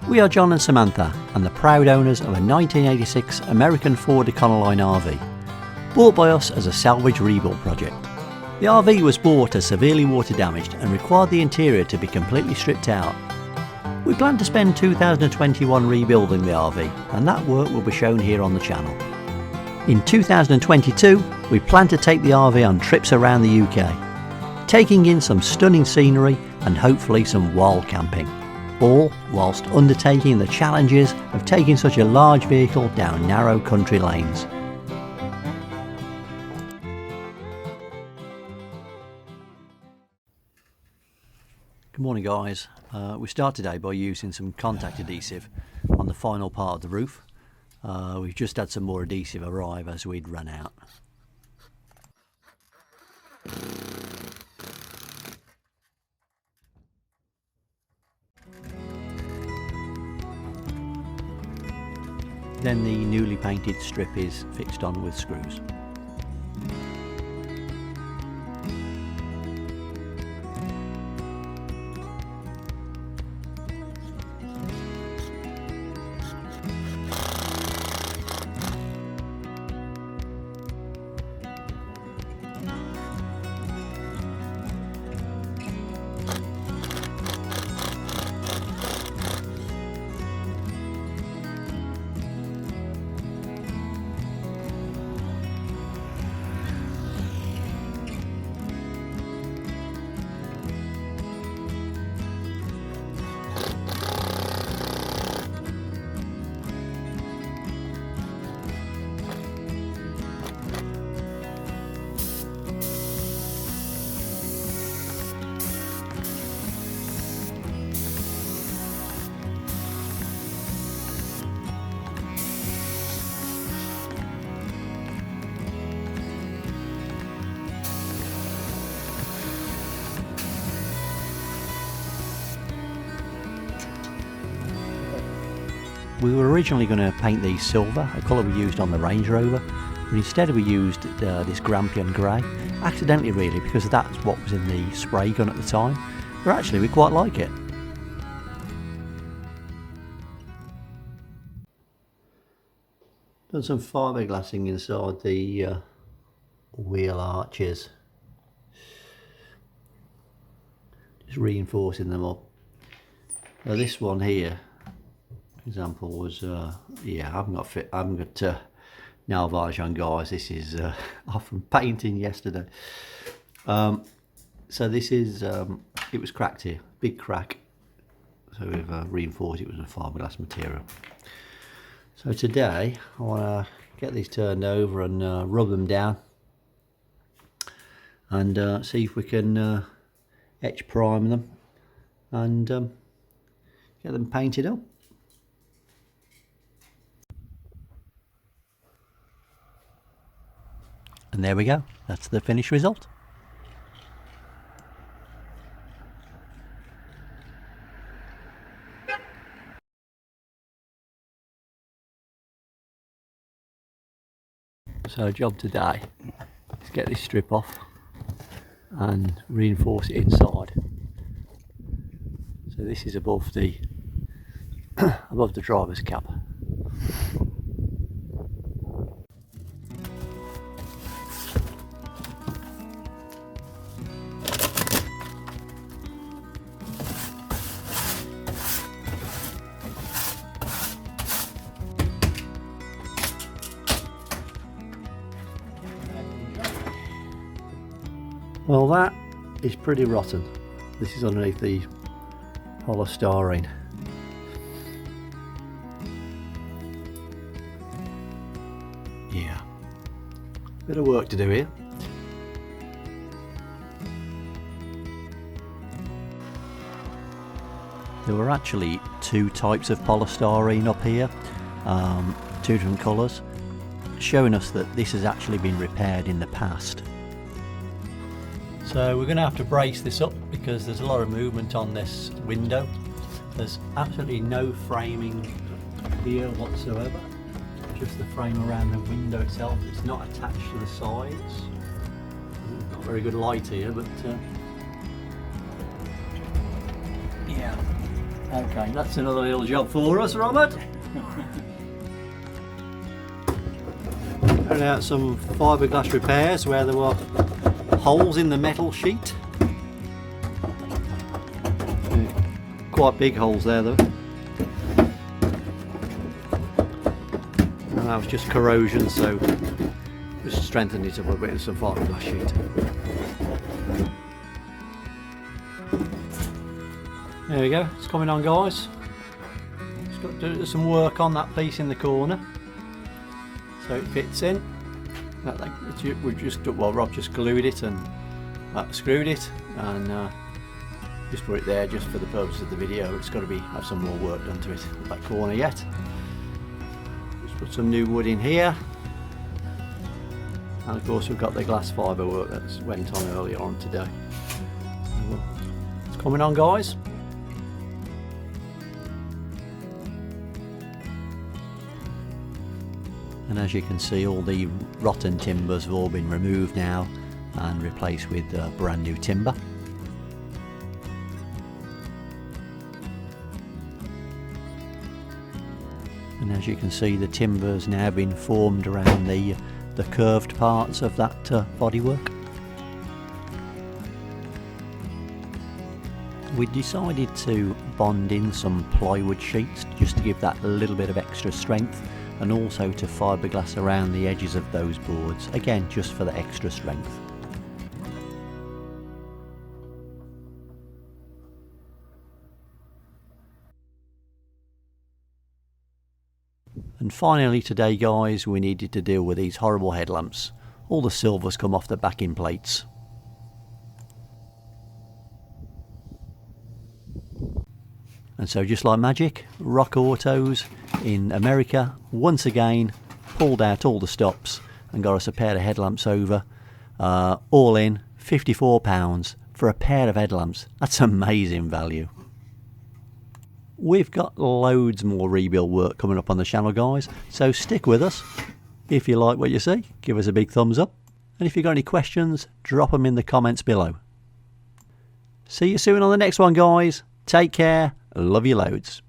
We are John and Samantha and the proud owners of a 1986 American Ford Econoline RV, bought by us as a salvage rebuild project. The RV was bought as severely water damaged and required the interior to be completely stripped out. We plan to spend 2021 rebuilding the RV, and that work will be shown here on the channel. In 2022, we plan to take the RV on trips around the UK, taking in some stunning scenery and hopefully some wild camping, all whilst undertaking the challenges of taking such a large vehicle down narrow country lanes. Good morning guys. We start today by using some contact adhesive on the final part of the roof. We've just had some more adhesive arrive as we'd run out. Then the newly painted strip is fixed on with screws. We were originally going to paint these silver, a colour we used on the Range Rover, but instead we used this Grampian grey, accidentally really, because that's what was in the spray gun at the time, but actually we quite like it. Done some fiberglassing inside the wheel arches, just reinforcing them up. Now this one here, example, was yeah, I haven't got nail varnish on guys. This is off from painting yesterday. So this is it was cracked here, big crack, so we've reinforced it with a fiberglass material. So today I want to get these turned over and rub them down and see if we can etch prime them and get them painted up. And there we go, that's the finished result. So job today is get this strip off and reinforce it inside. So this is above the above the driver's cab. Well, that is pretty rotten. This is underneath the polystyrene. Yeah, bit of work to do here. There were actually two types of polystyrene up here, two different colours, showing us that this has actually been repaired in the past. So we're going to have to brace this up because there's a lot of movement on this window. There's absolutely no framing here whatsoever, just the frame around the window itself. It's not attached to the sides. Not very good light here, but yeah, Okay, that's another little job for us, Robert. Carried out some fiberglass repairs where there were holes in the metal sheet. Quite big holes there though. And that was just corrosion, so just strengthened it up a bit with some fiberglass sheet. There we go, it's coming on, guys. Just got to do some work on that piece in the corner so it fits in. We've just, well, Rob just glued it and screwed it, and just put it there just for the purpose of the video. It's got to have some more work done to it, that corner yet. Just put some new wood in here, and of course we've got the glass fibre work that went on earlier on today. So, it's coming on, guys. And as you can see, all the rotten timbers have all been removed now and replaced with brand new timber. And as you can see, the timber's now been formed around the curved parts of that bodywork. We decided to bond in some plywood sheets just to give that a little bit of extra strength, and also to fiberglass around the edges of those boards, again just for the extra strength. And finally today, guys, we needed to deal with these horrible headlamps. All the silver's come off the backing plates. And so, just like magic, Rock Autos in America once again pulled out all the stops and got us a pair of headlamps over. All in £54 for a pair of headlamps. That's amazing value. We've got loads more rebuild work coming up on the channel, guys, so stick with us. If you like what you see, give us a big thumbs up, and if you've got any questions, drop them in the comments below. See you soon on the next one, guys. Take care. Love you loads.